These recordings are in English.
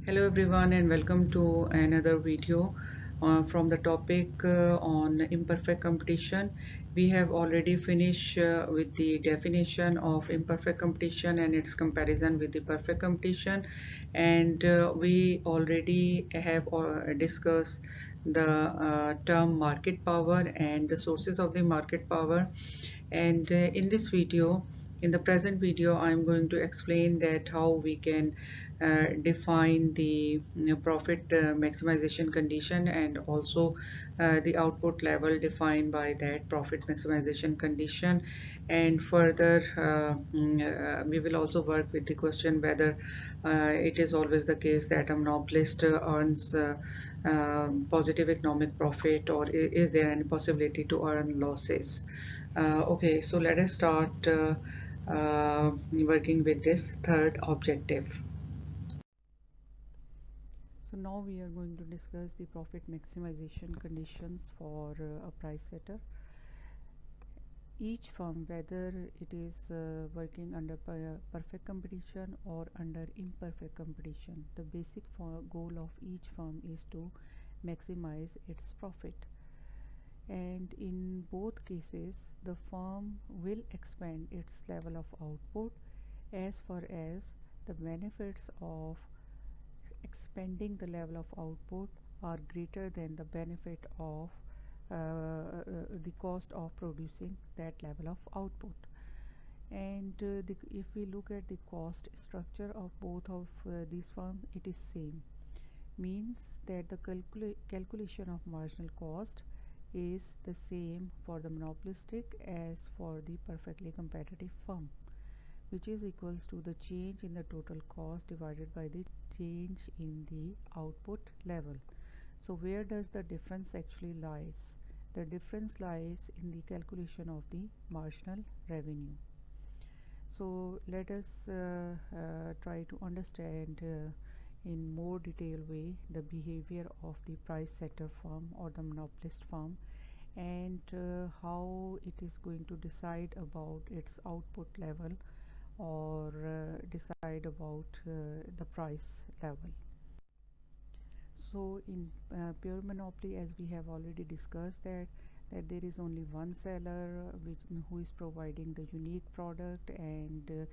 Hello everyone and welcome to another video from the topic on imperfect competition. We have already finished with the definition of imperfect competition and its comparison with the perfect competition, and we already have discussed the term market power and the sources of the market power. And in the present video, I'm going to explain that how we can define the profit maximization condition, and also the output level defined by that profit maximization condition. And further, we will also work with the question whether it is always the case that a monopolist earns positive economic profit, or is there any possibility to earn losses. Okay, so let us start working with this third objective. So now we are going to discuss the profit maximization conditions for a price setter. Each firm, whether it is working under perfect competition or under imperfect competition, the basic goal of each firm is to maximize its profit. And in both cases, the firm will expand its level of output as far as the benefits of expanding the level of output are greater than the benefit of the cost of producing that level of output. And if we look at the cost structure of both of these firms, it is same. Means that the calculation of marginal cost is the same for the monopolistic as for the perfectly competitive firm, which is equals to the change in the total cost divided by the change in the output level. So where does the difference actually lies? The difference lies in the calculation of the marginal revenue. So let us try to understand in more detailed way the behavior of the price setter firm or the monopolist firm, and how it is going to decide about its output level, or decide about the price level. So in pure monopoly, as we have already discussed, that there is only one seller who is providing the unique product, and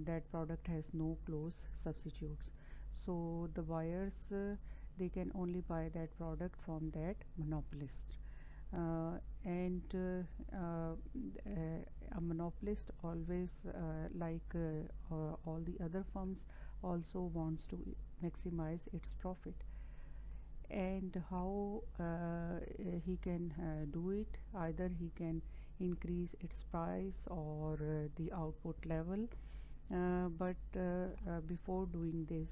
that product has no close substitutes. So the buyers, they can only buy that product from that monopolist. And a monopolist always, all the other firms, also wants to maximize its profit. And how he can do it? Either he can increase its price or the output level, but before doing this,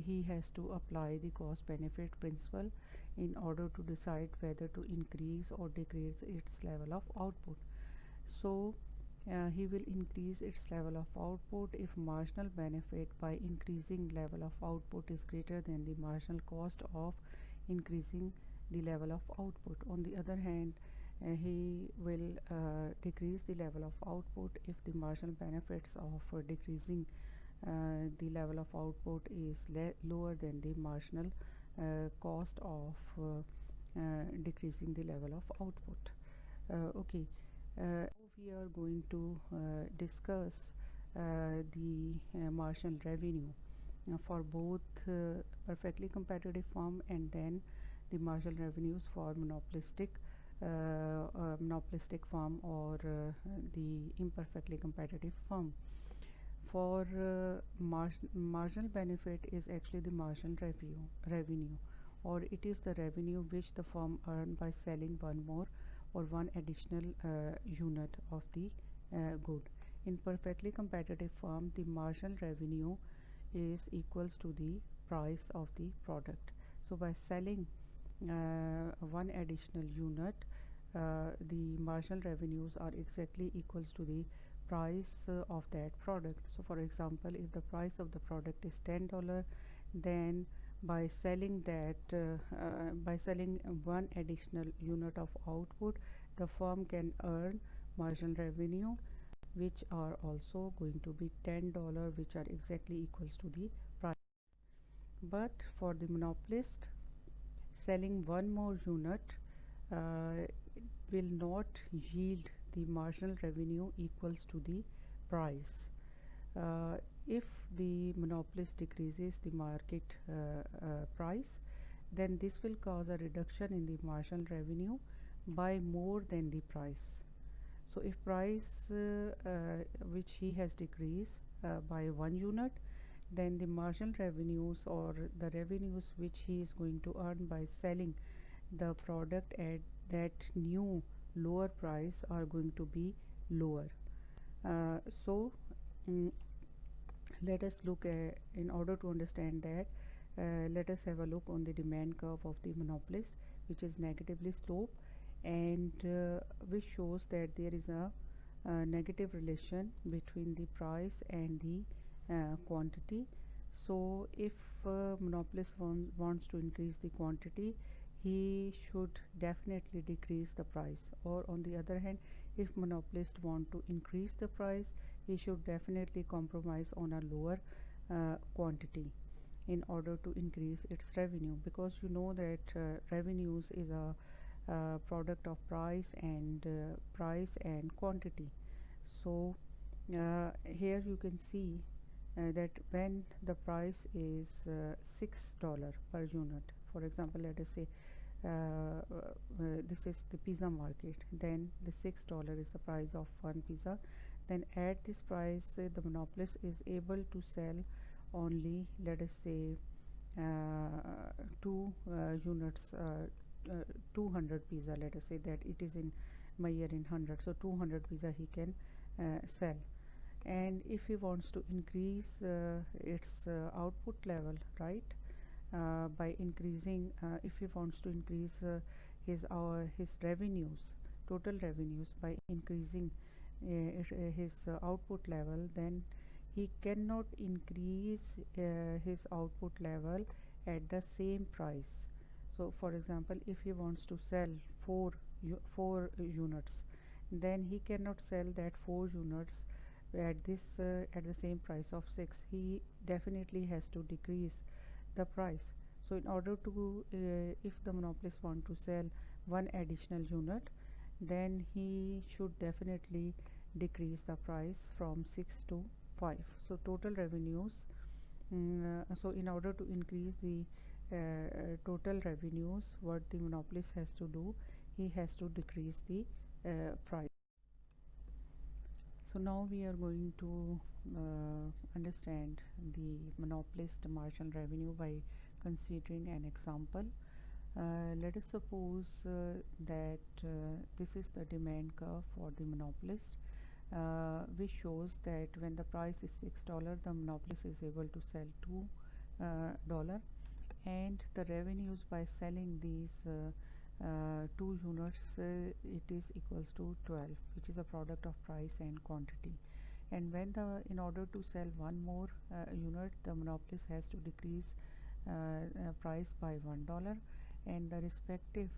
he has to apply the cost benefit principle in order to decide whether to increase or decrease its level of output. So he will increase its level of output if marginal benefit by increasing level of output is greater than the marginal cost of increasing the level of output. On the other hand, he will decrease the level of output if the marginal benefits of decreasing the level of output is lower than the marginal cost of decreasing the level of output. Okay, we are going to discuss the marginal revenue for both perfectly competitive firm, and then the marginal revenues for monopolistic firm, or the imperfectly competitive firm. For marginal benefit is actually the marginal revenue, or it is the revenue which the firm earn by selling one more or one additional unit of the good. In perfectly competitive firm, the marginal revenue is equals to the price of the product. So by selling one additional unit, the marginal revenues are exactly equals to the price of that product. So for example, if the price of the product is $10, then by selling one additional unit of output, the firm can earn marginal revenue which are also going to be $10, which are exactly equals to the price. But for the monopolist, selling one more unit uh, will not yield the marginal revenue equals to the price. If the monopolist decreases the market price, then this will cause a reduction in the marginal revenue by more than the price. So if price which he has decreased by one unit, then the marginal revenues or the revenues which he is going to earn by selling the product at that new lower price are going to be lower. So mm, let us look at, in order to understand that, let us have a look on the demand curve of the monopolist, which is negatively sloped, and which shows that there is a negative relation between the price and the quantity. So if monopolist wants to increase the quantity, he should definitely decrease the price, or on the other hand, if monopolist want to increase the price, he should definitely compromise on a lower quantity in order to increase its revenue, because you know that revenues is a product of price and quantity. So here you can see that when the price is $6 per unit, for example, let us say this is the pizza market, then the $6 is the price of one pizza. Then at this price the monopolist is able to sell only, let us say, two units, 200 pizza, let us say that it is in Mayer in 100, so 200 pizza he can sell. And if he wants to increase its output level, right, by increasing, if he wants to increase his revenues, total revenues, by increasing his output level, then he cannot increase his output level at the same price. So for example, if he wants to sell four units, then he cannot sell that 4 units at the same price of 6. He definitely has to decrease the price. So in order to if the monopolist want to sell one additional unit, then he should definitely decrease the price from 6 to 5. So total revenues, so in order to increase the total revenues, what the monopolist has to do, he has to decrease the price. So now we are going to understand the monopolist marginal revenue by considering an example. Let us suppose that this is the demand curve for the monopolist, which shows that when the price is $6, the monopolist is able to sell $2, and the revenues by selling these 2 units, it is equals to 12, which is a product of price and quantity. And when the in order to sell one more unit, the monopolist has to decrease price by $1, and the respective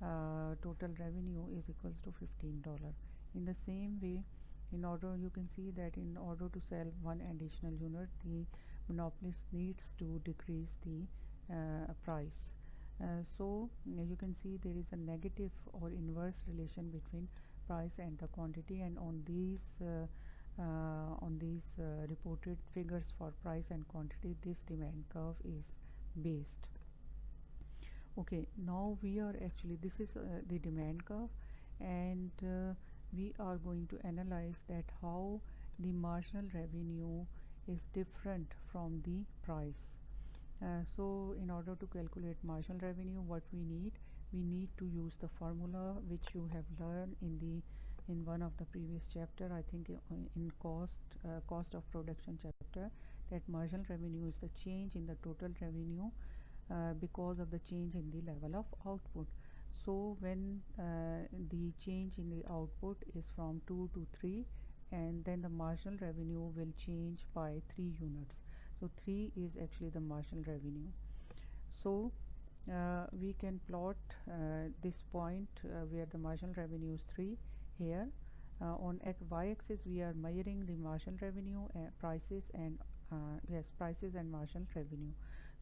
total revenue is equals to $15. In the same way, in order, you can see that in order to sell one additional unit, the monopolist needs to decrease the price. So you can see there is a negative or inverse relation between price and the quantity, and on these reported figures for price and quantity, this demand curve is based. Okay, now we are actually, this is the demand curve, and we are going to analyze that how the marginal revenue is different from the price. So in order to calculate marginal revenue, what we need to use the formula which you have learned in one of the previous chapter, I think in cost of production chapter, that marginal revenue is the change in the total revenue because of the change in the level of output. So when the change in the output is from 2 to 3, and then the marginal revenue will change by 3 units. So 3 is actually the marginal revenue. So we can plot this point where the marginal revenue is 3 here. On y-axis we are measuring the marginal revenue, prices and prices and marginal revenue.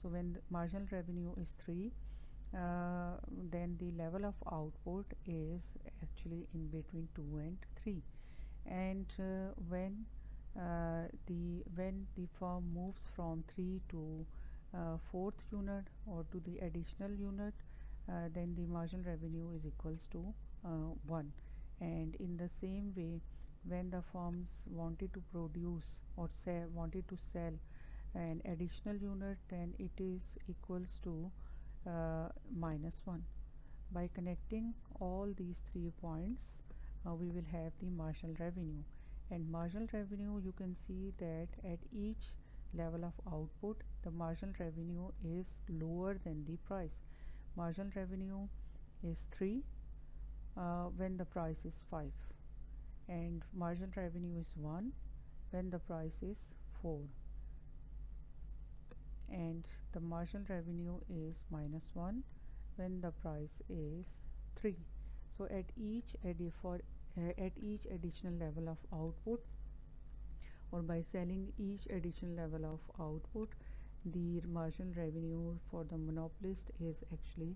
So when the marginal revenue is 3, uh, then the level of output is actually in between 2 and 3. And when the firm moves from 3 to fourth unit or to the additional unit, then the marginal revenue is equals to 1. And in the same way, when the firms wanted to produce or wanted to sell an additional unit, then it is equals to -1. By connecting all these 3 points, we will have the marginal revenue. And marginal revenue, you can see that at each level of output, the marginal revenue is lower than the price. Marginal revenue is 3 when the price is 5, and marginal revenue is 1 when the price is 4, and the marginal revenue is -1 when the price is 3. So at each additional level of output, or by selling each additional level of output, the marginal revenue for the monopolist is actually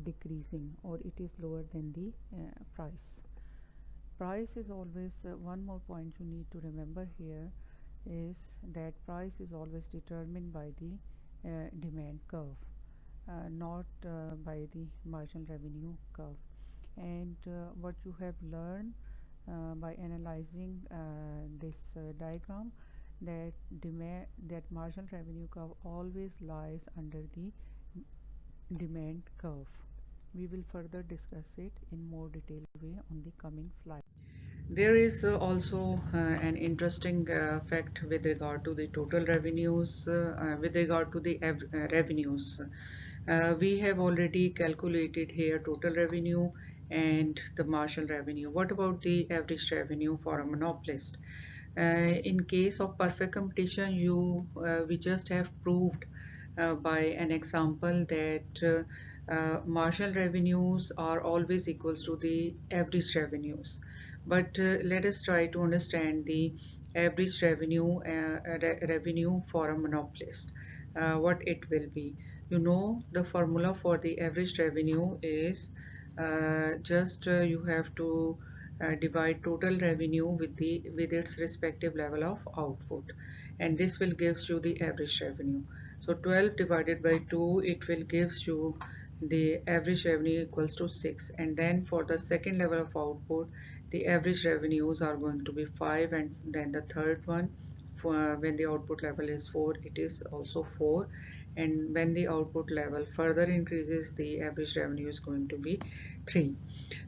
decreasing, or it is lower than the price. Price is always one more point you need to remember here is that price is always determined by the demand curve, not by the marginal revenue curve. And what you have learned by analyzing this diagram, that marginal revenue curve always lies under the demand curve. We will further discuss it in more detailed way on the coming slide. There is also an interesting fact with regard to the total revenues, with regard to the revenues. We have already calculated here total revenue and the marginal revenue. What about the average revenue for a monopolist? In case of perfect competition, we just have proved by an example that marginal revenues are always equals to the average revenues. But let us try to understand the average revenue for a monopolist. What it will be. You know, the formula for the average revenue is you have to divide total revenue with its respective level of output, and this will gives you the average revenue. So 12 divided by 2, it will gives you the average revenue equals to 6. And then for the second level of output, the average revenues are going to be 5, and then the third one, when the output level is 4, it is also 4. And when the output level further increases, the average revenue is going to be 3.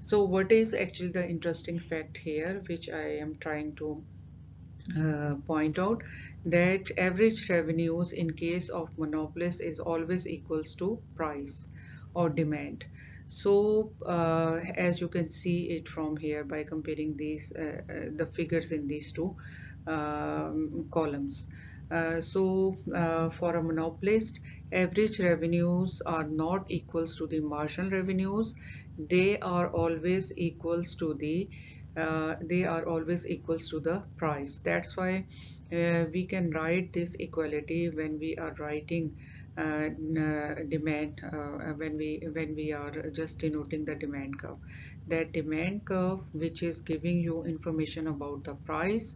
So what is actually the interesting fact here, which I am trying to point out, that average revenues in case of monopolies is always equals to price or demand. So as you can see it from here by comparing the figures in these two columns. For a monopolist, average revenues are not equals to the marginal revenues. They are always equals to the price. That's why we can write this equality when we are writing demand, when we are just denoting the demand curve. That demand curve, which is giving you information about the price,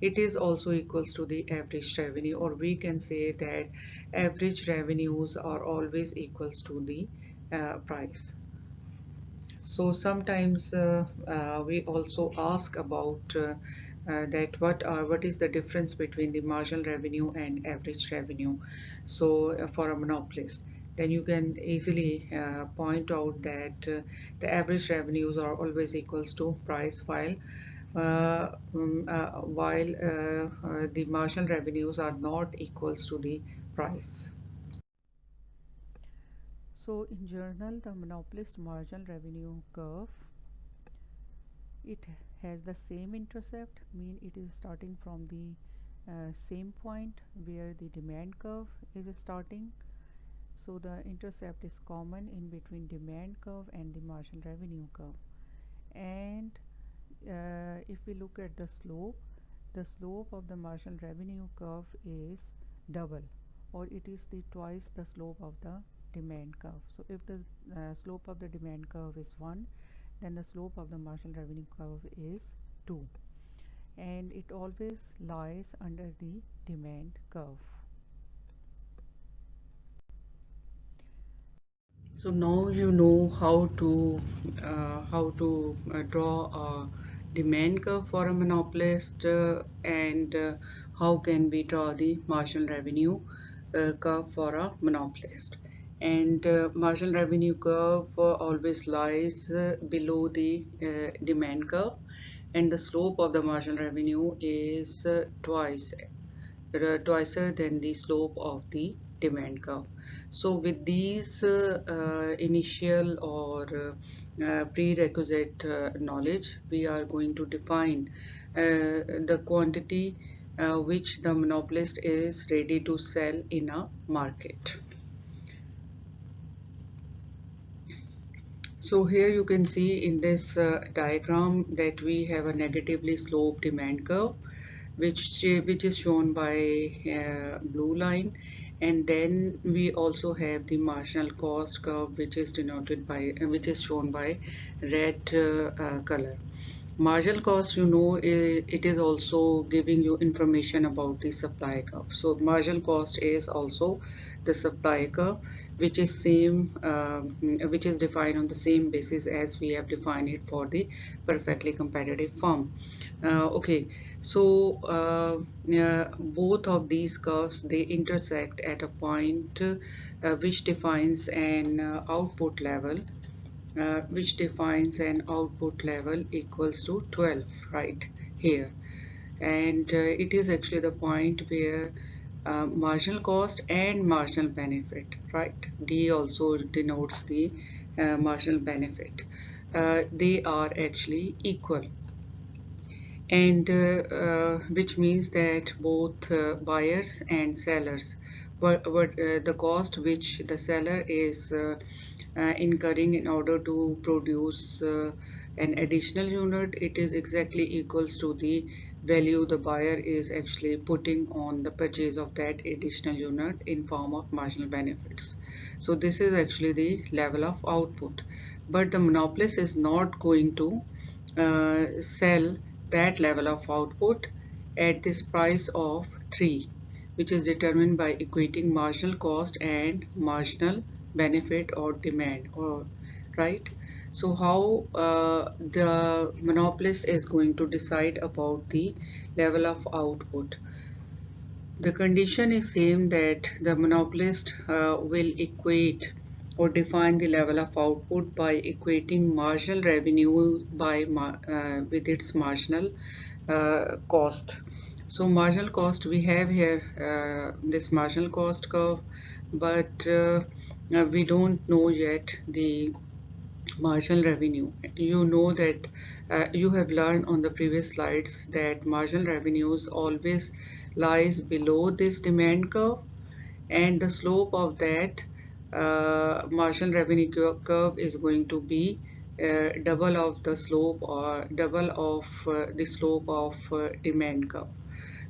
it is also equals to the average revenue, or we can say that average revenues are always equals to the price. So sometimes we also ask about that what is the difference between the marginal revenue and average revenue. So for a monopolist, then you can easily point out that the average revenues are always equals to price, while the marginal revenues are not equals to the price. So in general, the monopolist marginal revenue curve, it has the same intercept, mean it is starting from the same point where the demand curve is starting. So the intercept is common in between demand curve and the marginal revenue curve. And if we look at the slope of the marginal revenue curve is double or it is the twice the slope of the demand curve. So if the slope of the demand curve is 1, then the slope of the marginal revenue curve is 2, and it always lies under the demand curve. So now you know how to draw a demand curve for a monopolist, and how can we draw the marginal revenue curve for a monopolist. And marginal revenue curve always lies below the demand curve, and the slope of the marginal revenue is twicer than the slope of the demand curve. So with these initial or prerequisite knowledge, we are going to define the quantity which the monopolist is ready to sell in a market. So here you can see in this diagram that we have a negatively sloped demand curve, which is shown by blue line, and then we also have the marginal cost curve, which is denoted by which is shown by red color. Marginal cost, it is also giving you information about the supply curve. So marginal cost is also the supply curve, which is defined on the same basis as we have defined it for the perfectly competitive firm. Okay, so both of these curves, they intersect at a point which defines an output level, equals to 12 right here. And it is actually the point where marginal cost and marginal benefit, right, D also denotes the marginal benefit, they are actually equal. And which means that both buyers and sellers, the cost which the seller is incurring in order to produce an additional unit, it is exactly equals to the value the buyer is actually putting on the purchase of that additional unit in form of marginal benefits. So this is actually the level of output, but the monopolist is not going to sell that level of output at this price of 3, which is determined by equating marginal cost and marginal benefit or demand, or right. So how the monopolist is going to decide about the level of output? The condition is same, that the monopolist will equate or define the level of output by equating marginal revenue with its marginal cost. So marginal cost, we have here this marginal cost curve, but we don't know yet the marginal revenue. You know that you have learned on the previous slides that marginal revenues always lies below this demand curve, and the slope of that marginal revenue curve is going to be double of the slope, or double of the slope of demand curve.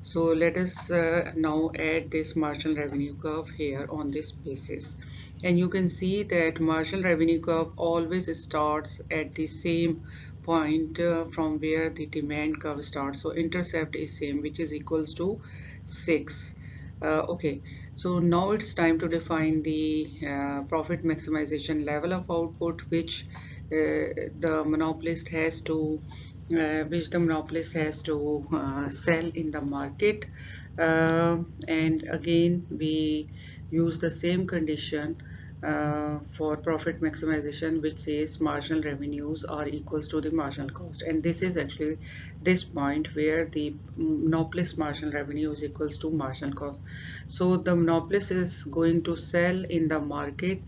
So let us now add this marginal revenue curve here on this basis. And you can see that marginal revenue curve always starts at the same point from where the demand curve starts. So intercept is same, which is equals to 6. Okay, so now it's time to define the profit maximization level of output, the monopolist has to which the monopolist has to sell in the market. And again, we use the same condition for profit maximization, which says marginal revenues are equals to the marginal cost, and this is actually this point where the monopolist marginal revenue is equals to marginal cost. So the monopolist is going to sell in the market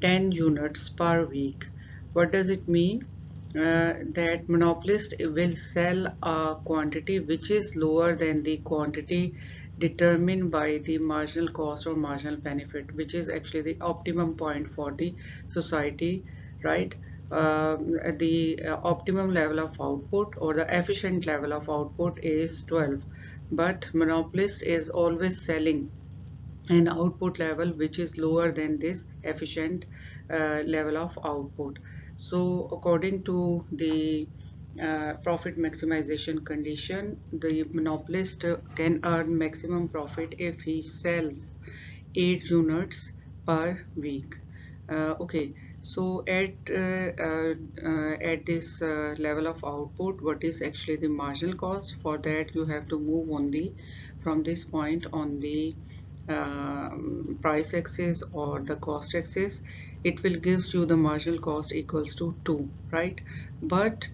10 units per week. What does it mean? That monopolist will sell a quantity which is lower than the quantity determined by the marginal cost or marginal benefit, which is actually the optimum point for the society, right? The optimum level of output or the efficient level of output is 12, but monopolist is always selling and output level which is lower than this efficient level of output. So according to the profit maximization condition, the monopolist can earn maximum profit if he sells 8 units per week. Okay, so at this level of output, what is actually the marginal cost? For that, you have to move on the from this point on the price axis or the cost axis. It will gives you the marginal cost equals to 2, right? But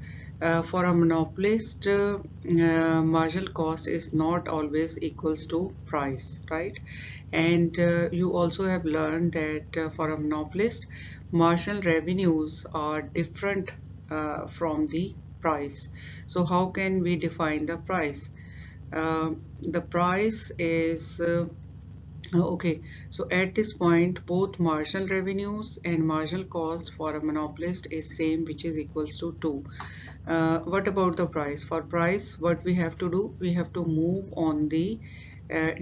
for a monopolist, marginal cost is not always equals to price, right? And you also have learned that for a monopolist, marginal revenues are different from the price. So how can we define the price? The price is okay, so at this point, both marginal revenues and marginal cost for a monopolist is same, which is equals to 2. What about the price? For price, what we have to do? We have to move on the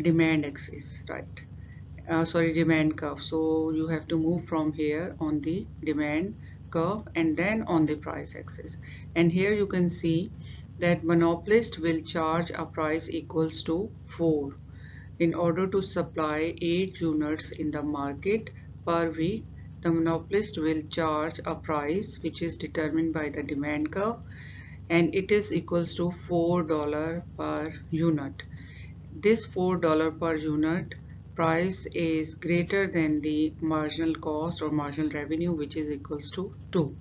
demand axis, right? Sorry, demand curve. So you have to move from here on the demand curve and then on the price axis. And here you can see that monopolist will charge a price equals to 4 in order to supply 8 units in the market per week. The monopolist will charge a price which is determined by the demand curve, and it is equals to $4 per unit. This $4 per unit price is greater than the marginal cost or marginal revenue, which is equals to 2.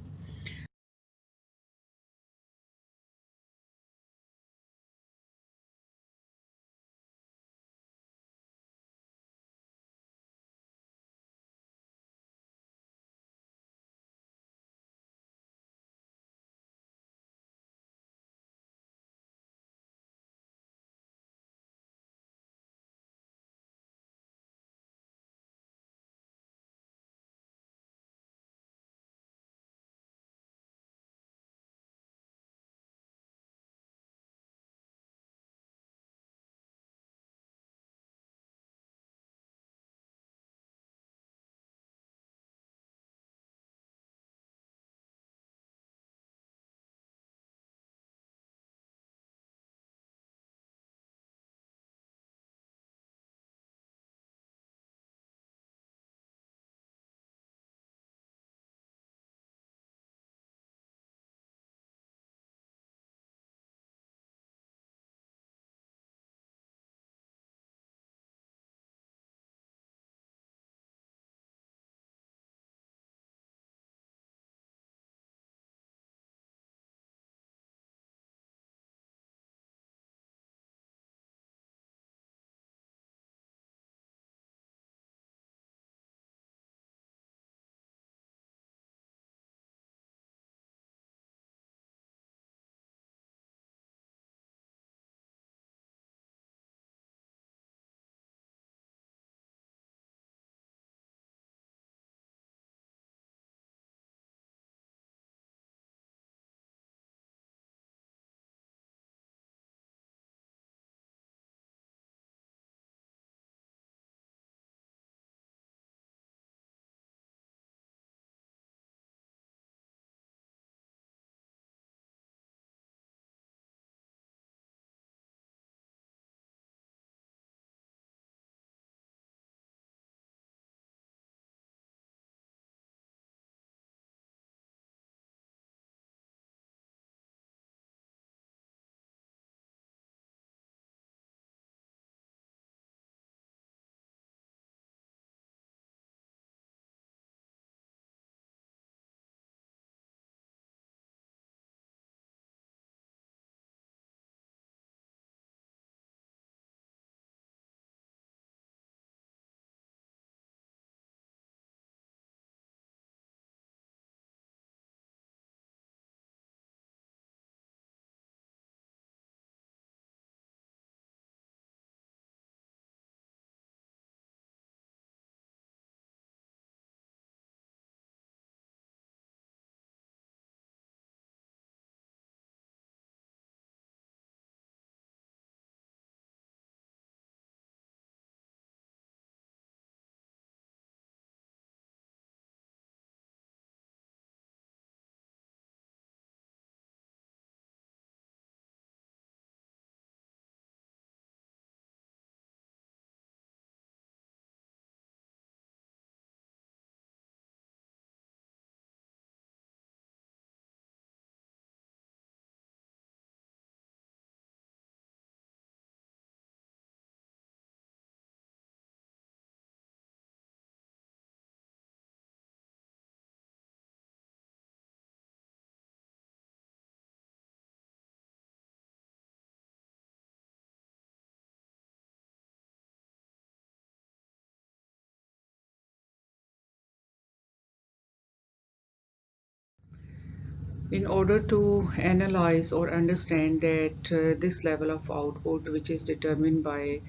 order to analyze or understand that this level of output, which is determined by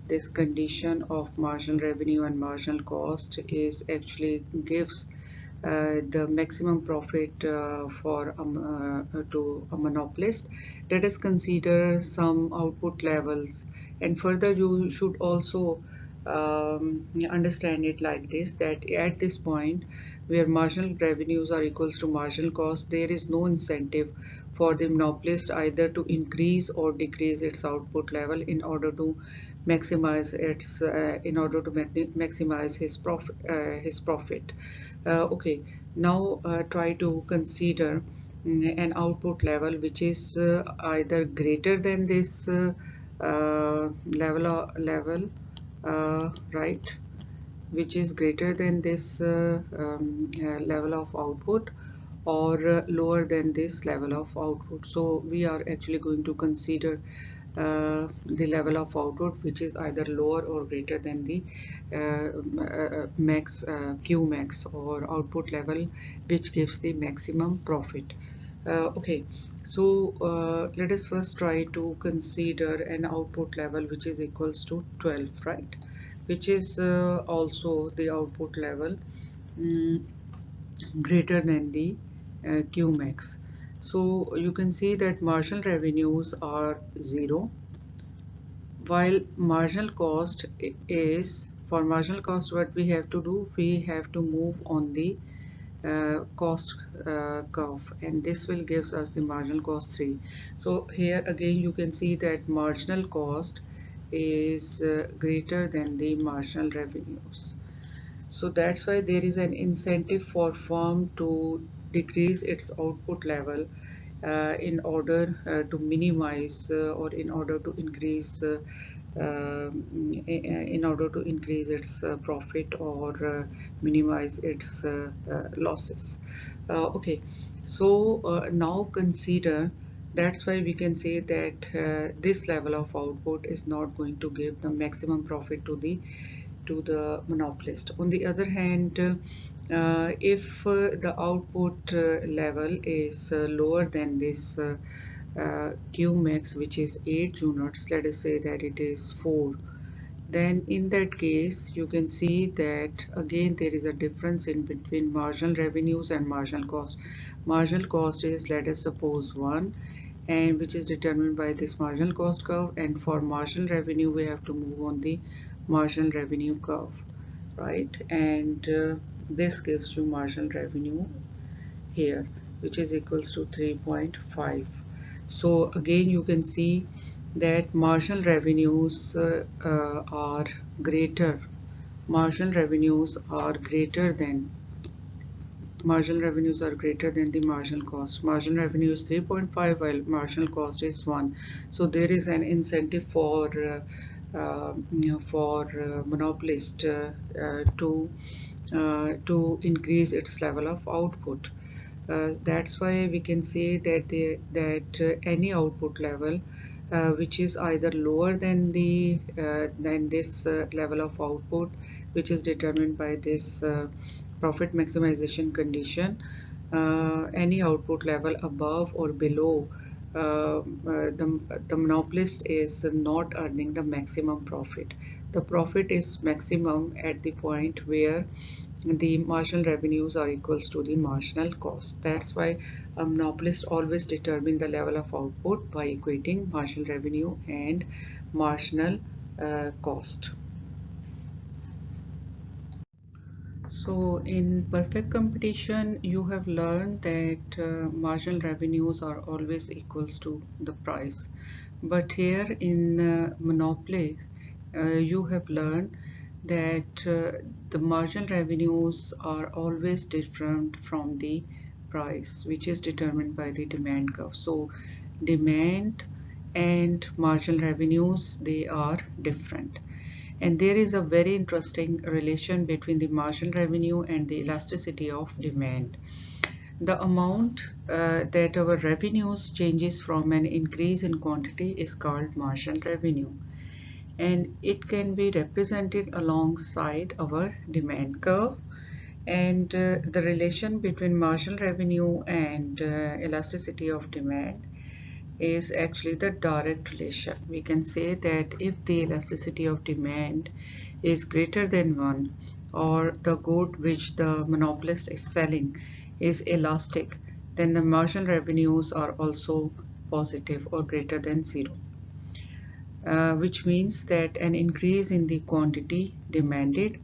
this condition of marginal revenue and marginal cost, is actually gives the maximum profit for to a monopolist. Let us consider some output levels, and further you should also understand it like this, that at this point where marginal revenues are equals to marginal cost, there is no incentive for the monopolist either to increase or decrease its output level in order to maximize its maximize his profit. Okay, now try to consider an output level which is either greater than this level, right, which is greater than this level of output, or lower than this level of output. So we are actually going to consider the level of output which is either lower or greater than the max Q max, or output level which gives the maximum profit. Okay, so let us first try to consider an output level which is equals to 12, right, which is also the output level mm, greater than the Q max. So you can see that marginal revenues are 0, while marginal cost is, for marginal cost what we have to do, we have to move on the cost curve, and this will gives us the marginal cost 3. So here again you can see that marginal cost is greater than the marginal revenues. So that's why there is an incentive for firm to decrease its output level in order to minimize or in order to increase in order to increase its profit, or minimize its losses. Okay, so now consider, that's why we can say that this level of output is not going to give the maximum profit to the monopolist. On the other hand, if the output level is lower than this Q max, which is 8 units, let us say that it is 4, then in that case you can see that again there is a difference in between marginal revenues and marginal cost. Marginal cost is, let us suppose, 1, and which is determined by this marginal cost curve, and for marginal revenue we have to move on the marginal revenue curve, right, and this gives you marginal revenue here, which is equals to 3.5. So again you can see that marginal revenues are greater, marginal revenues are greater than marginal revenues are greater than the marginal cost. Marginal revenue is 3.5 while marginal cost is 1. So there is an incentive for monopolist to increase its level of output. That's why we can say that any output level which is either lower than this level of output, which is determined by this profit maximization condition, any output level above or below the monopolist is not earning the maximum profit. The profit is maximum at the point where the marginal revenues are equals to the marginal cost. That's why a monopolist always determine the level of output by equating marginal revenue and marginal cost. So in perfect competition, you have learned that marginal revenues are always equals to the price. But here in monopoly, you have learned that the marginal revenues are always different from the price, which is determined by the demand curve. So demand and marginal revenues, they are different. And there is a very interesting relation between the marginal revenue and the elasticity of demand. The amount that our revenues changes from an increase in quantity is called marginal revenue, and it can be represented alongside our demand curve, And the relation between marginal revenue and elasticity of demand is actually the direct relation. We can say that if the elasticity of demand is greater than 1, or the good which the monopolist is selling is elastic, then the marginal revenues are also positive or greater than 0, which means that an increase in the quantity demanded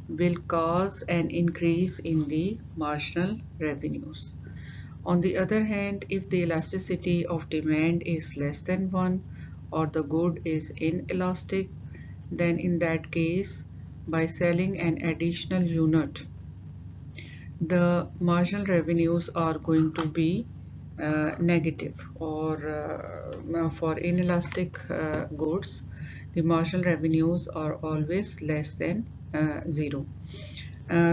will cause an increase in the marginal revenues. On the other hand, if the elasticity of demand is less than 1, or the good is inelastic, then in that case, by selling an additional unit, the marginal revenues are going to be negative, or for inelastic goods, the marginal revenues are always less than 0,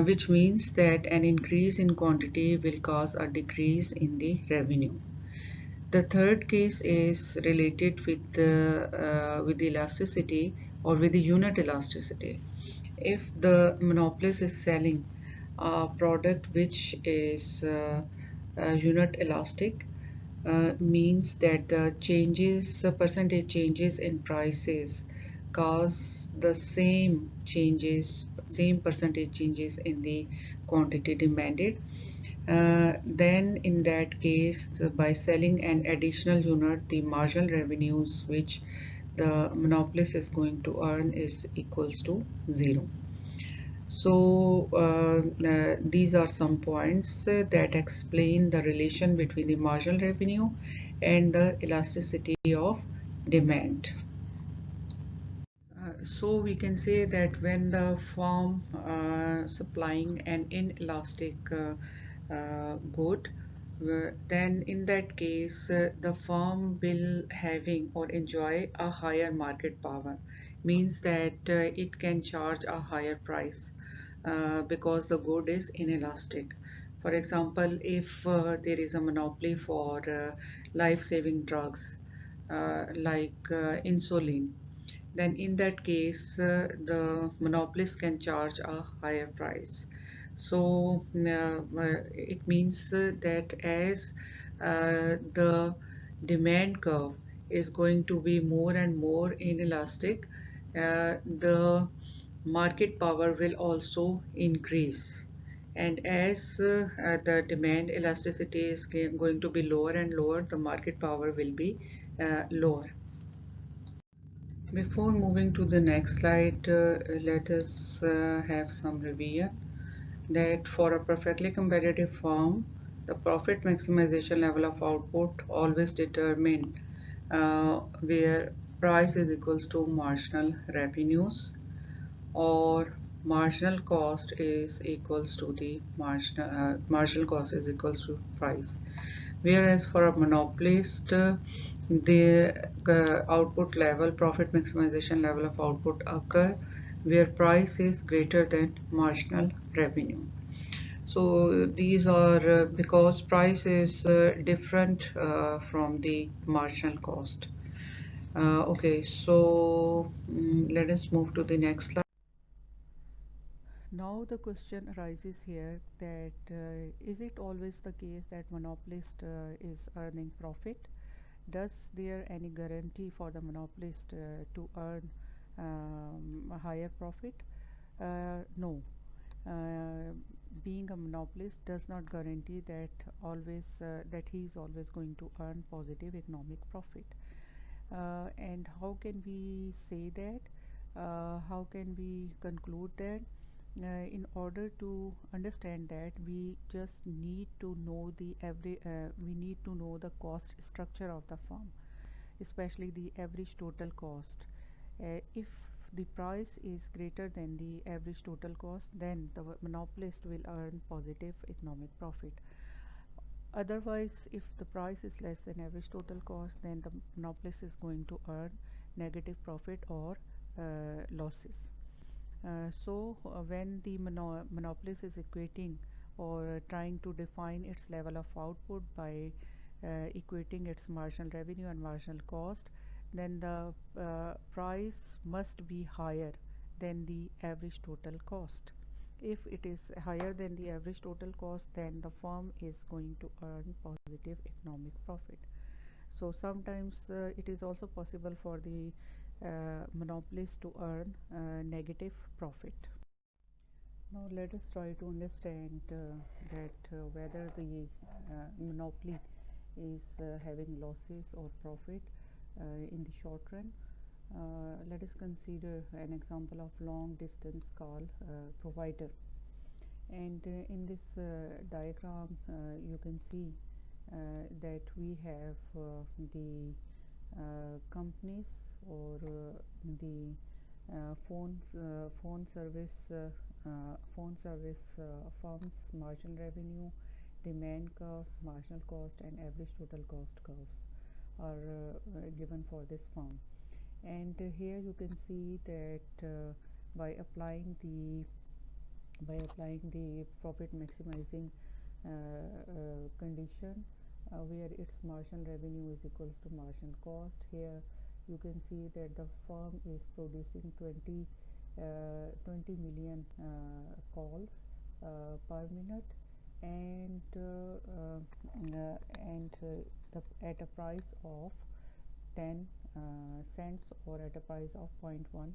which means that an increase in quantity will cause a decrease in the revenue. The third case is related with the elasticity, or with the unit elasticity. If the monopolist is selling a product which is unit elastic, means that the percentage changes in prices cause the same percentage changes in the quantity demanded. Then in that case, by selling an additional unit, the marginal revenues which the monopolist is going to earn is equals to 0. So these are some points that explain the relation between the marginal revenue and the elasticity of demand. So we can say that when the firm supplying an inelastic good, then in that case the firm will having or enjoy a higher market power, means that it can charge a higher price because the good is inelastic. For example, if there is a monopoly for life-saving drugs like insulin, then in that case the monopolist can charge a higher price. So it means that as the demand curve is going to be more and more inelastic, the market power will also increase. And as the demand elasticity is going to be lower and lower, the market power will be lower. Before moving to the next slide, let us have some revision that for a perfectly competitive firm, the profit maximization level of output always determine where price is equals to marginal revenues, or marginal cost is equals to the marginal cost is equals to price. Whereas for a monopolist, the output level, profit maximization level of output occur where price is greater than marginal revenue. So these are because price is different from the marginal cost. Okay, so let us move to the next slide. Now the question arises here that is it always the case that monopolist is earning profit? Does there any guarantee for the monopolist to earn a higher profit? No. Uh, Being a monopolist does not guarantee that he is always going to earn positive economic profit. And how can we say that? How can we conclude that? In order to understand that, we just need to know we need to know the cost structure of the firm, especially the average total cost. If the price is greater than the average total cost, then the monopolist will earn positive economic profit. Otherwise, if the price is less than average total cost, then the monopolist is going to earn negative profit or losses. When the monopolist is equating or trying to define its level of output by equating its marginal revenue and marginal cost, then the price must be higher than the average total cost. If it is higher than the average total cost, then the firm is going to earn positive economic profit. So sometimes it is also possible for the monopolist to earn negative profit. Now let us try to understand that whether the monopoly is having losses or profit in the short run. Let us consider an example of long distance call provider. And in this diagram you can see that we have the companies or the phone service firms marginal revenue, demand curve, marginal cost and average total cost curves are given for this firm. And here you can see that by applying the profit maximizing condition where its marginal revenue is equals to marginal cost. Here you can see that the firm is producing 20 million calls per minute, and at a price of 10 cents, or at a price of $0.1.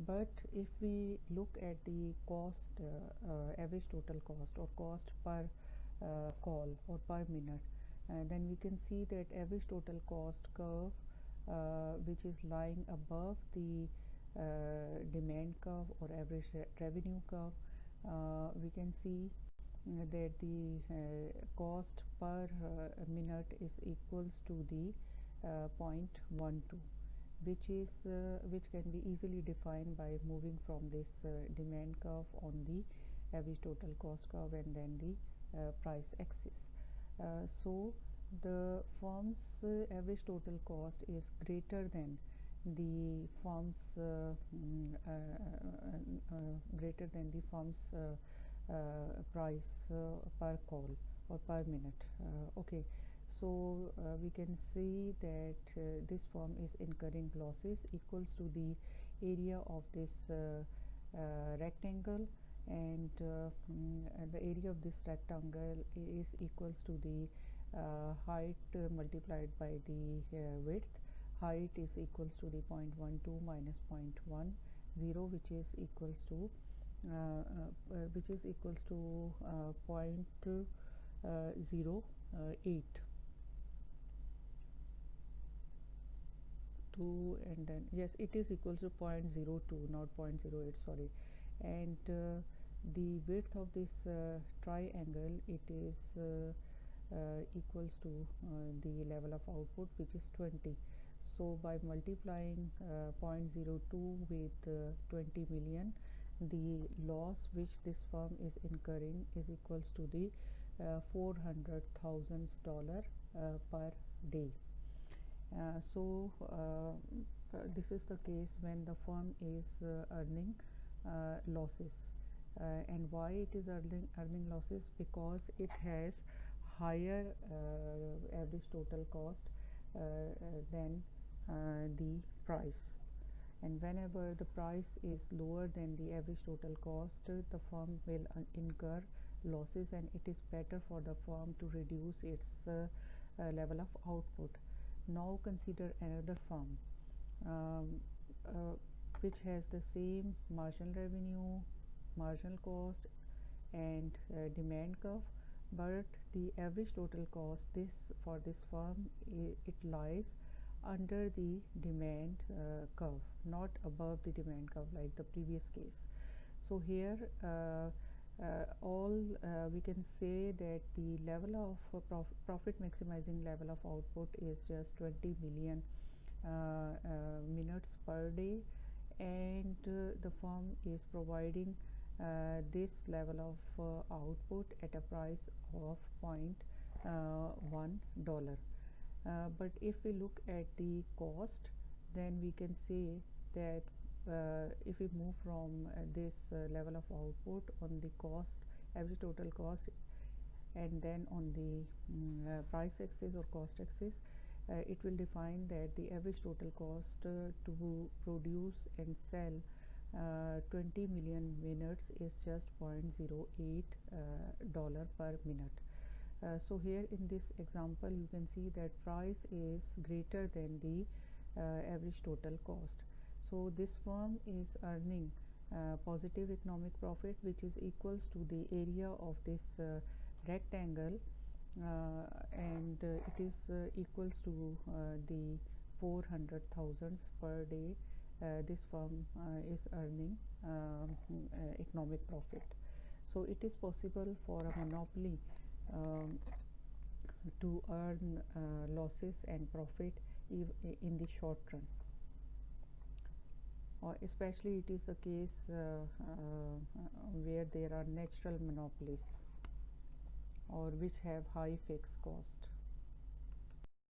But if we look at the cost, average total cost or cost per call or per minute, then we can see that average total cost curve, which is lying above the demand curve or average revenue curve, we can see that the cost per minute is equals to the 0.12, which can be easily defined by moving from this demand curve on the average total cost curve and then the price axis. So the firm's average total cost is greater than the firm's price per call or per minute. Okay, so we can see that this firm is incurring losses equals to the area of this rectangle, and the area of this rectangle is equals to the height multiplied by the width. Height is equals to the 0.12 minus 0.10, which is equals to 0.08 2, and then yes, it is equals to 0.02, not 0.08, sorry. And the width of this triangle, it is equals to the level of output, which is 20. So by multiplying 0.02 with 20 million, the loss which this firm is incurring is equals to the $400,000 per day. This is the case when the firm is earning losses. And why it is earning losses? Because it has higher average total cost than the price. And whenever the price is lower than the average total cost, the firm will incur losses, and it is better for the firm to reduce its level of output. Now consider another firm which has the same marginal revenue, marginal cost and demand curve, but the average total cost for this firm, it lies under the demand curve, not above the demand curve like the previous case. So here we can say that the level of profit maximizing level of output is just 20 million minutes per day, and the firm is providing this level of output at a price of $0.1. But if we look at the cost, then we can say that if we move from this level of output on the cost, average total cost, and then on the price axis or cost axis, it will define that the average total cost to produce and sell 20 million minutes is just 0.08 dollar per minute. So here in this example you can see that price is greater than the average total cost. So this firm is earning positive economic profit, which is equals to the area of this rectangle, and it is equals to the 400,000 per day. This firm is earning economic profit. So it is possible for a monopoly um, to earn losses and profit in the short run, or especially it is the case where there are natural monopolies or which have high fixed cost.